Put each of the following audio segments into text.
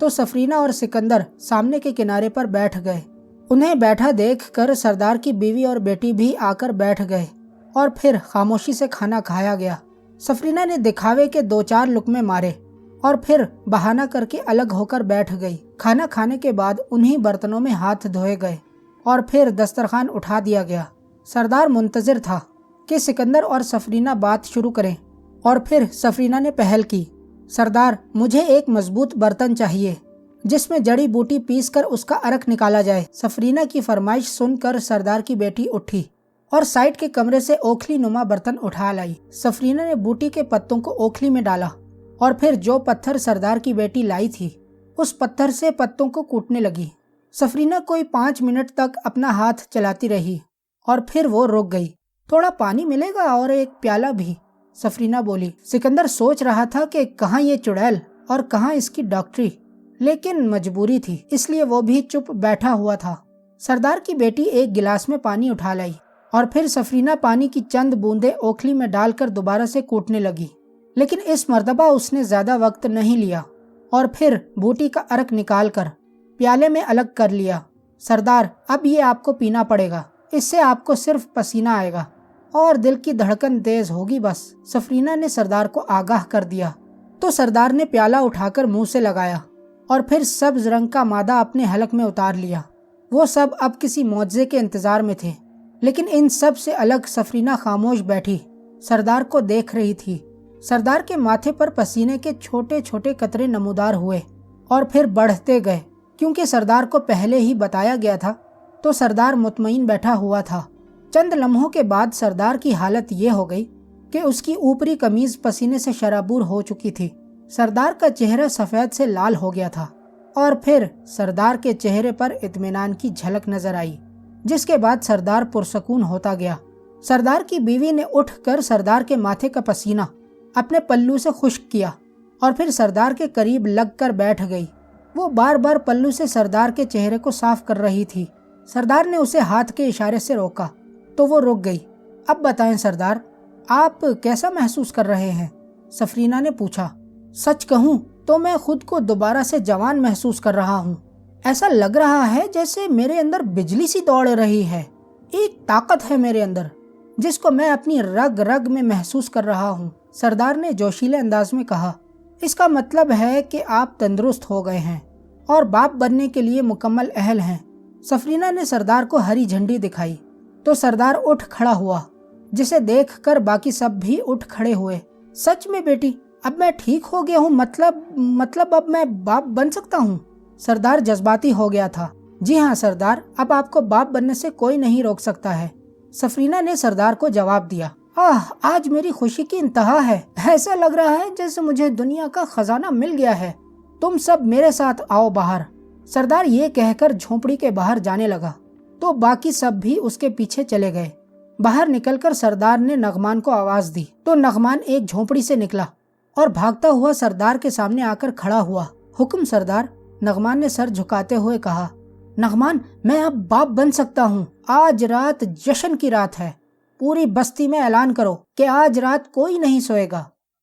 تو سفرینہ اور سکندر سامنے کے کنارے پر بیٹھ گئے۔ انہیں بیٹھا دیکھ کر سردار کی بیوی اور بیٹی بھی آ کر بیٹھ گئے اور پھر خاموشی سے کھانا کھایا گیا۔ سفرینہ نے دکھاوے کے 2-4 لقمے مارے اور پھر بہانہ کر کے الگ ہو کر بیٹھ گئی۔ کھانا کھانے کے بعد انہی برتنوں میں ہاتھ دھوئے گئے اور پھر دسترخوان اٹھا دیا گیا۔ سردار منتظر تھا کہ سکندر اور سفرینہ بات شروع کریں اور پھر سفرینہ نے پہل کی۔ سردار، مجھے ایک مضبوط برتن چاہیے جس میں جڑی بوٹی پیس کر اس کا عرق نکالا جائے۔ سفرینہ کی فرمائش سن کر سردار کی بیٹی اٹھی اور سائڈ کے کمرے سے اوکھلی نما برتن اٹھا لائی۔ سفرینہ نے بوٹی کے پتوں کو اوکھلی میں ڈالا اور پھر جو پتھر سردار کی بیٹی لائی تھی اس پتھر سے پتوں کو کوٹنے لگی۔ سفرینہ کوئی 5 منٹ تک اپنا ہاتھ چلاتی رہی اور پھر وہ رک گئی۔ تھوڑا پانی ملے گا اور ایک پیالہ بھی، سفرینہ بولی۔ سکندر سوچ رہا تھا کہ کہاں یہ چڑیل اور کہاں اس کی ڈاکٹری، لیکن مجبوری تھی اس لیے وہ بھی چپ بیٹھا ہوا تھا۔ سردار کی بیٹی ایک گلاس میں پانی اٹھا لائی اور پھر سفرینہ پانی کی چند بوندیں اوکھلی میں ڈال کر دوبارہ سے کوٹنے لگی، لیکن اس مرتبہ اس نے زیادہ وقت نہیں لیا اور پھر بوٹی کا عرق نکال کر پیالے میں الگ کر لیا۔ سردار، اب یہ آپ کو پینا پڑے گا، اس سے آپ کو صرف پسینہ آئے گا اور دل کی دھڑکن تیز ہوگی بس، سفرینہ نے سردار کو آگاہ کر دیا۔ تو سردار نے پیالہ اٹھا کر منہ سے لگایا اور پھر سبز رنگ کا مادہ اپنے حلق میں اتار لیا۔ وہ سب اب کسی معجزے کے انتظار میں تھے، لیکن ان سب سے الگ سفرینہ خاموش بیٹھی سردار کو دیکھ رہی تھی۔ سردار کے ماتھے پر پسینے کے چھوٹے چھوٹے قطرے نمودار ہوئے اور پھر بڑھتے گئے۔ کیونکہ سردار کو پہلے ہی بتایا گیا تھا تو سردار مطمئن بیٹھا ہوا تھا۔ چند لمحوں کے بعد سردار کی حالت یہ ہو گئی کہ اس کی اوپری قمیض پسینے سے شرابور ہو چکی تھی۔ سردار کا چہرہ سفید سے لال ہو گیا تھا اور پھر سردار کے چہرے پر اطمینان کی جھلک نظر آئی، جس کے بعد سردار پرسکون ہوتا گیا۔ سردار کی بیوی نے اٹھ کر سردار کے ماتھے کا پسینہ اپنے پلو سے خشک کیا اور پھر سردار کے قریب لگ کر بیٹھ گئی۔ وہ بار بار پلو سے سردار کے چہرے کو صاف کر رہی تھی۔ سردار نے اسے ہاتھ کے اشارے سے روکا تو وہ رک گئی۔ اب بتائیں سردار، آپ کیسا محسوس کر رہے ہیں؟ سفرینہ نے پوچھا۔ سچ کہوں تو میں خود کو دوبارہ سے جوان محسوس کر رہا ہوں۔ ایسا لگ رہا ہے جیسے میرے اندر بجلی سی دوڑ رہی ہے۔ ایک طاقت ہے میرے اندر جس کو میں اپنی رگ رگ میں محسوس کر رہا ہوں، سردار نے جوشیلے انداز میں کہا۔ اس کا مطلب ہے کہ آپ تندرست ہو گئے ہیں اور باپ بننے کے لیے مکمل اہل ہیں۔ سفرینہ نے سردار کو ہری جھنڈی دکھائی تو سردار اٹھ کھڑا ہوا، جسے دیکھ کر باقی سب بھی اٹھ کھڑے ہوئے۔ سچ میں بیٹی، اب میں ٹھیک ہو گیا ہوں، مطلب اب میں باپ بن سکتا ہوں؟ سردار جذباتی ہو گیا تھا۔ جی ہاں سردار، اب آپ کو باپ بننے سے کوئی نہیں روک سکتا ہے، سفرینہ نے سردار کو جواب دیا۔ آج میری خوشی کی انتہا ہے، ایسا لگ رہا ہے جیسے مجھے دنیا کا خزانہ مل گیا ہے۔ تم سب میرے ساتھ آؤ باہر۔ سردار یہ کہہ کر جھونپڑی کے باہر جانے لگا تو باقی سب بھی اس کے پیچھے چلے گئے۔ باہر نکل کر سردار نے نغمان کو آواز دی تو نغمان ایک جھونپڑی سے نکلا اور بھاگتا ہوا سردار کے سامنے آ کر کھڑا ہوا۔ حکم سردار، نغمان نے سر جھکاتے ہوئے کہا۔ نغمان، میں اب باپ بن سکتا ہوں۔ آج رات جشن کی رات ہے، پوری بستی میں اعلان کرو کہ آج رات کوئی نہیں سوئے گا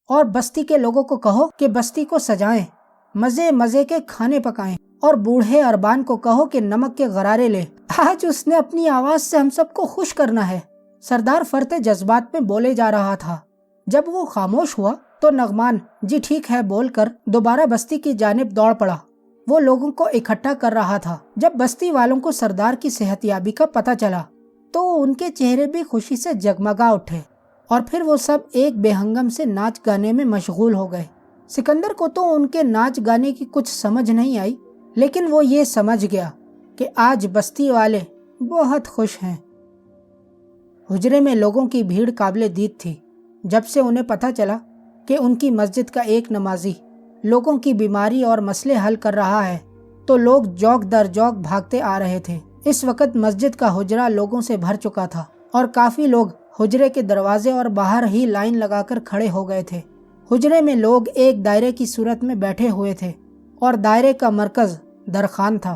اور بستی کے لوگوں کو کہو کہ بستی کو سجائیں، مزے مزے کے کھانے پکائیں اور بوڑھے اربان کو کہو کہ نمک کے غرارے لے۔ آج اس نے اپنی آواز سے ہم سب کو خوش کرنا ہے۔ سردار فرتے جذبات میں بولے جا رہا تھا۔ جب وہ خاموش ہوا تو نغمان جی ٹھیک ہے بول کر دوبارہ بستی کی جانب دوڑ پڑا۔ وہ لوگوں کو اکٹھا کر رہا تھا۔ جب بستی والوں کو سردار کی صحت یابی کا پتہ چلا تو ان کے چہرے بھی خوشی سے جگمگا اٹھے اور پھر وہ سب ایک بے ہنگم سے ناچ گانے میں مشغول ہو گئے۔ سکندر کو تو ان کے ناچ گانے کی کچھ سمجھ نہیں آئی، لیکن وہ یہ سمجھ گیا کہ آج بستی والے بہت خوش ہیں۔ حجرے میں لوگوں کی بھیڑ قابل دید تھی۔ جب سے انہیں پتہ چلا کہ ان کی مسجد کا ایک نمازی لوگوں کی بیماری اور مسئلے حل کر رہا ہے تو لوگ جوک در جوک بھاگتے آ رہے تھے۔ اس وقت مسجد کا حجرہ لوگوں سے بھر چکا تھا اور کافی لوگ حجرے کے دروازے اور باہر ہی لائن لگا کر کھڑے ہو گئے تھے۔ حجرے میں لوگ ایک دائرے کی صورت میں بیٹھے ہوئے تھے اور دائرے کا مرکز درخان تھا،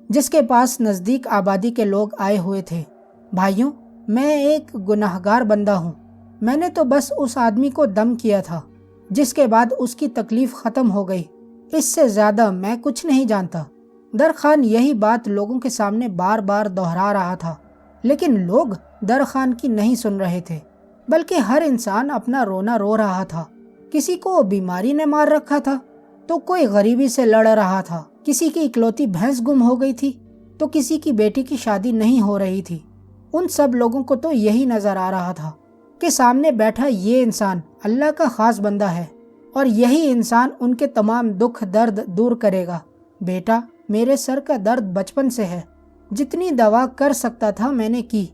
جس کے پاس نزدیک آبادی کے لوگ آئے ہوئے تھے۔ بھائیوں، میں ایک گناہگار بندہ ہوں۔ میں نے تو بس اس آدمی کو دم کیا تھا جس کے بعد اس کی تکلیف ختم ہو گئی۔ اس سے زیادہ میں کچھ نہیں جانتا۔ درخان یہی بات لوگوں کے سامنے بار بار دہرا رہا تھا، لیکن لوگ درخان کی نہیں سن رہے تھے، بلکہ ہر انسان اپنا رونا رو رہا تھا۔ کسی کو بیماری نے مار رکھا تھا تو کوئی غریبی سے لڑ رہا تھا، کسی کی اکلوتی بھینس گم ہو گئی تھی تو کسی کی بیٹی کی شادی نہیں ہو رہی تھی۔ ان سب لوگوں کو تو یہی نظر آ رہا تھا کہ سامنے بیٹھا یہ انسان اللہ کا خاص بندہ ہے اور یہی انسان ان کے تمام دکھ درد دور کرے گا۔ بیٹا، میرے سر کا درد بچپن سے ہے، جتنی دوا کر سکتا تھا میں نے کی،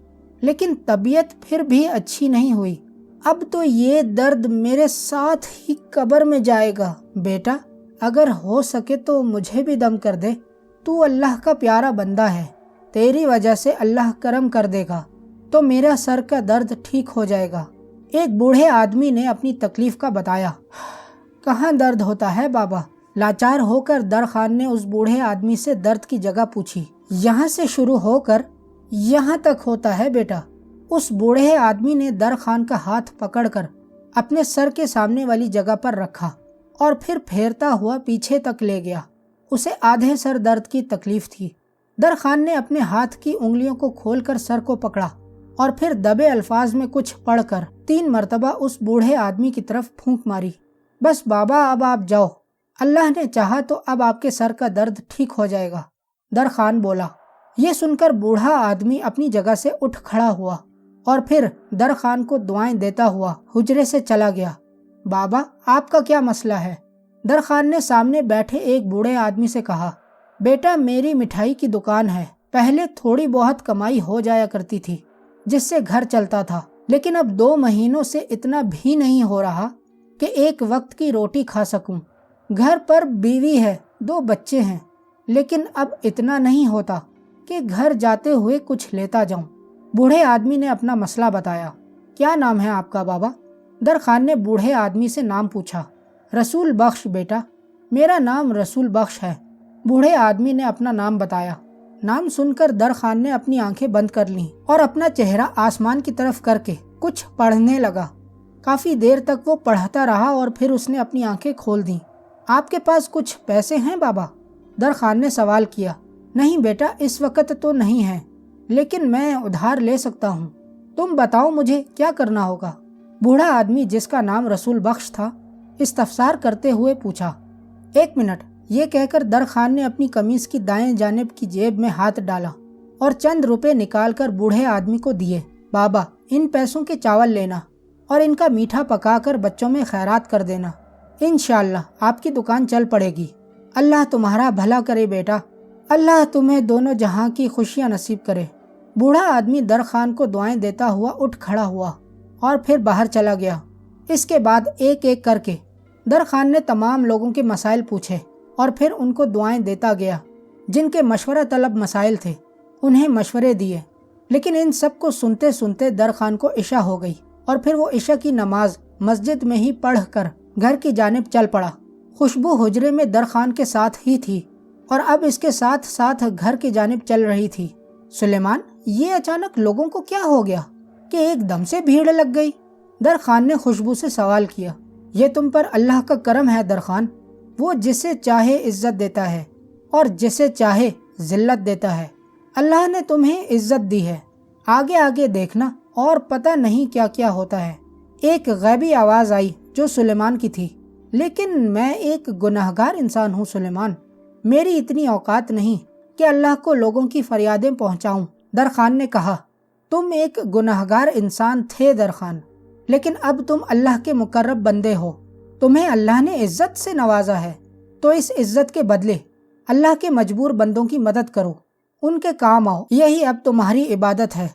لیکن طبیعت پھر بھی اچھی نہیں ہوئی۔ اب تو یہ درد میرے ساتھ ہی قبر میں جائے گا۔ بیٹا، اگر ہو سکے تو مجھے بھی دم کر دے، تو اللہ کا پیارا بندہ ہے، تیری وجہ سے اللہ کرم کر دے گا تو میرا سر کا درد ٹھیک ہو جائے گا۔ ایک بوڑھے آدمی نے اپنی تکلیف کا بتایا۔ کہاں درد ہوتا ہے بابا؟ لاچار ہو کر درخان نے اس بوڑھے آدمی سے درد کی جگہ پوچھی۔ یہاں سے شروع ہو کر یہاں تک ہوتا ہے بیٹا۔ اس بوڑھے آدمی نے درخان کا ہاتھ پکڑ کر اپنے سر کے سامنے والی جگہ پر رکھا اور پھر پھیرتا ہوا پیچھے تک لے گیا۔ اسے آدھے سر درد کی تکلیف تھی۔ درخان نے اپنے ہاتھ کی انگلیوں کو کھول کر سر کو پکڑا اور پھر دبے الفاظ میں کچھ پڑھ کر 3 مرتبہ اس بوڑھے آدمی کی طرف پھونک ماری۔ بس بابا، اب آپ جاؤ، اللہ نے چاہا تو اب آپ کے سر کا درد ٹھیک ہو جائے گا، درخان بولا۔ یہ سن کر بوڑھا آدمی اپنی جگہ سے اٹھ کھڑا ہوا اور پھر درخان کو دعائیں دیتا ہوا حجرے سے چلا گیا۔ بابا، آپ کا کیا مسئلہ ہے؟ درخان نے سامنے بیٹھے ایک بوڑھے آدمی سے کہا۔ بیٹا، میری مٹھائی کی دکان ہے، پہلے تھوڑی بہت کمائی ہو جایا کرتی تھی جس سے گھر چلتا تھا، لیکن اب 2 مہینوں سے اتنا بھی نہیں ہو رہا کہ ایک وقت کی روٹی کھا سکوں۔ گھر پر بیوی ہے، 2 بچے ہیں، لیکن اب اتنا نہیں ہوتا کہ گھر جاتے ہوئے کچھ لیتا جاؤں۔ بوڑھے آدمی نے اپنا مسئلہ بتایا۔ کیا نام ہے آپ کا بابا؟ درخان نے بوڑھے آدمی سے نام پوچھا۔ رسول بخش بیٹا، میرا نام رسول بخش ہے، بوڑھے آدمی نے اپنا نام بتایا۔ نام سن کر درخان نے اپنی آنکھیں بند کر لیں اور اپنا چہرہ آسمان کی طرف کر کے کچھ پڑھنے لگا۔ کافی دیر تک وہ پڑھتا رہا اور پھر اس نے اپنی آنکھیں کھول دیں۔ آپ کے پاس کچھ پیسے ہیں بابا؟ درخان نے سوال کیا۔ نہیں بیٹا، اس وقت تو نہیں ہے، لیکن میں ادھار لے سکتا ہوں۔ تم بتاؤ مجھے کیا کرنا ہوگا؟ بوڑھا آدمی جس کا نام رسول بخش تھا استفسار کرتے ہوئے پوچھا۔ 1 منٹ، یہ کہہ کر درخان نے اپنی قمیص کی دائیں جانب کی جیب میں ہاتھ ڈالا اور چند روپے نکال کر بوڑھے آدمی کو دیے۔ بابا، ان پیسوں کے چاول لینا اور ان کا میٹھا پکا کر بچوں میں خیرات کر دینا، انشاءاللہ آپ کی دکان چل پڑے گی۔ اللہ تمہارا بھلا کرے بیٹا، اللہ تمہیں دونوں جہاں کی خوشیاں نصیب کرے۔ بوڑھا آدمی درخان کو دعائیں دیتا ہوا اٹھ کھڑا ہوا اور پھر باہر چلا گیا۔ اس کے بعد ایک ایک کر کے درخان نے تمام لوگوں کے مسائل پوچھے اور پھر ان کو دعائیں دیتا گیا۔ جن کے مشورہ طلب مسائل تھے انہیں مشورے دیے، لیکن ان سب کو سنتے سنتے درخان کو عشاء ہو گئی اور پھر وہ عشاء کی نماز مسجد میں ہی پڑھ کر گھر کی جانب چل پڑا۔ خوشبو حجرے میں درخان کے ساتھ ہی تھی اور اب اس کے ساتھ ساتھ گھر کی جانب چل رہی تھی۔ سلیمان، یہ اچانک لوگوں کو کیا ہو گیا کہ ایک دم سے بھیڑ لگ گئی؟ درخان نے خوشبو سے سوال کیا۔ یہ تم پر اللہ کا کرم ہے درخان، وہ جسے چاہے عزت دیتا ہے اور جسے چاہے ذلت دیتا ہے۔ اللہ نے تمہیں عزت دی ہے، آگے آگے دیکھنا اور پتہ نہیں کیا کیا ہوتا ہے۔ ایک غیبی آواز آئی جو سلیمان کی تھی۔ لیکن میں ایک گناہگار انسان ہوں سلیمان، میری اتنی اوقات نہیں کہ اللہ کو لوگوں کی فریادیں پہنچاؤں۔ درخان نے کہا، تم ایک گناہگار انسان تھے درخان، لیکن اب تم اللہ کے مقرب بندے ہو، تمہیں اللہ نے عزت سے نوازا ہے، تو اس عزت کے بدلے اللہ کے مجبور بندوں کی مدد کرو، ان کے کام آؤ، یہی اب تمہاری عبادت ہے،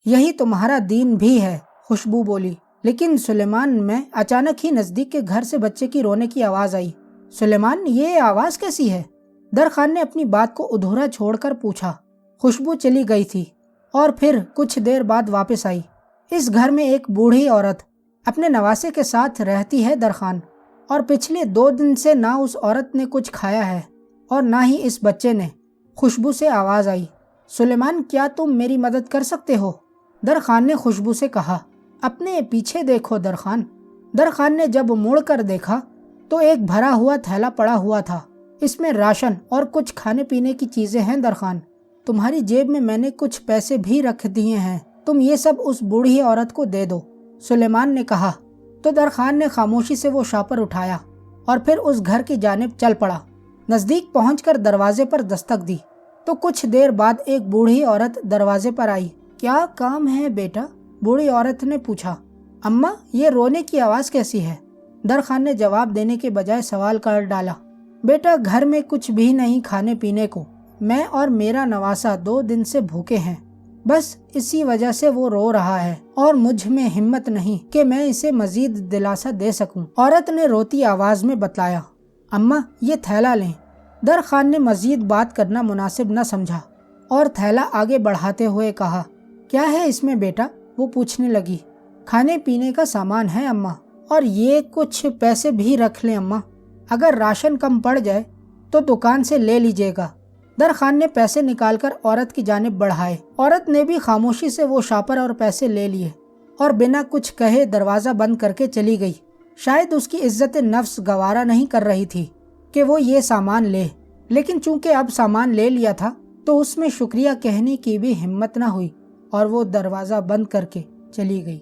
یہی تمہارا دین بھی ہے۔ خوشبو بولی، لیکن سلیمان میں اچانک ہی نزدیک کے گھر سے بچے کی رونے کی آواز آئی۔ سلیمان، یہ آواز کیسی ہے؟ درخان نے اپنی بات کو ادھورا چھوڑ کر پوچھا۔ خوشبو چلی گئی تھی اور پھر کچھ دیر بعد واپس آئی۔ اس گھر میں ایک بوڑھی عورت اپنے نواسے کے ساتھ رہتی ہے درخان، اور پچھلے 2 دن سے نہ اس عورت نے کچھ کھایا ہے اور نہ ہی اس بچے نے۔ خوشبو سے آواز آئی، سلیمان کیا تم میری مدد کر سکتے ہو؟ درخان نے خوشبو سے کہا، اپنے پیچھے دیکھو درخان۔ درخان نے جب مڑ کر دیکھا تو ایک بھرا ہوا تھیلا پڑا ہوا تھا اس میں راشن اور کچھ کھانے پینے کی چیزیں ہیں درخان، تمہاری جیب میں میں نے کچھ پیسے بھی رکھ دیے ہیں، تم یہ سب اس بوڑھی عورت کو دے دو، سلیمان نے کہا۔ تو درخان نے خاموشی سے وہ شاپر اٹھایا اور پھر اس گھر کی جانب چل پڑا۔ نزدیک پہنچ کر دروازے پر دستک دی تو کچھ دیر بعد ایک بوڑھی عورت دروازے پر آئی۔ کیا کام ہے بیٹا؟ بوڑھی عورت نے پوچھا۔ اماں، یہ رونے کی آواز کیسی ہے؟ درخان نے جواب دینے کے بجائے سوال کر ڈالا۔ بیٹا، گھر میں کچھ بھی نہیں کھانے پینے کو، میں اور میرا نواسا 2 دن سے بھوکے ہیں، بس اسی وجہ سے وہ رو رہا ہے اور مجھ میں ہمت نہیں کہ میں اسے مزید دلاسا دے سکوں، عورت نے روتی آواز میں بتلایا۔ اماں، یہ تھیلا لیں۔ درخان نے مزید بات کرنا مناسب نہ سمجھا اور تھیلا آگے بڑھاتے ہوئے کہا، کیا ہے اس میں بیٹا؟ وہ پوچھنے لگی۔ کھانے پینے کا سامان ہے اماں، اور یہ کچھ پیسے بھی رکھ لیں اماں، اگر راشن کم پڑ جائے تو دکان سے لے لیجیے گا۔ درخان نے پیسے نکال کر عورت کی جانب بڑھائے۔ عورت نے بھی خاموشی سے وہ شاپر اور پیسے لے لیے اور بنا کچھ کہے دروازہ بند کر کے چلی گئی۔ شاید اس کی عزت نفس گوارا نہیں کر رہی تھی کہ وہ یہ سامان لے، لیکن چونکہ اب سامان لے لیا تھا تو اس میں شکریہ کہنے کی بھی ہمت نہ ہوئی اور وہ دروازہ بند کر کے چلی گئی۔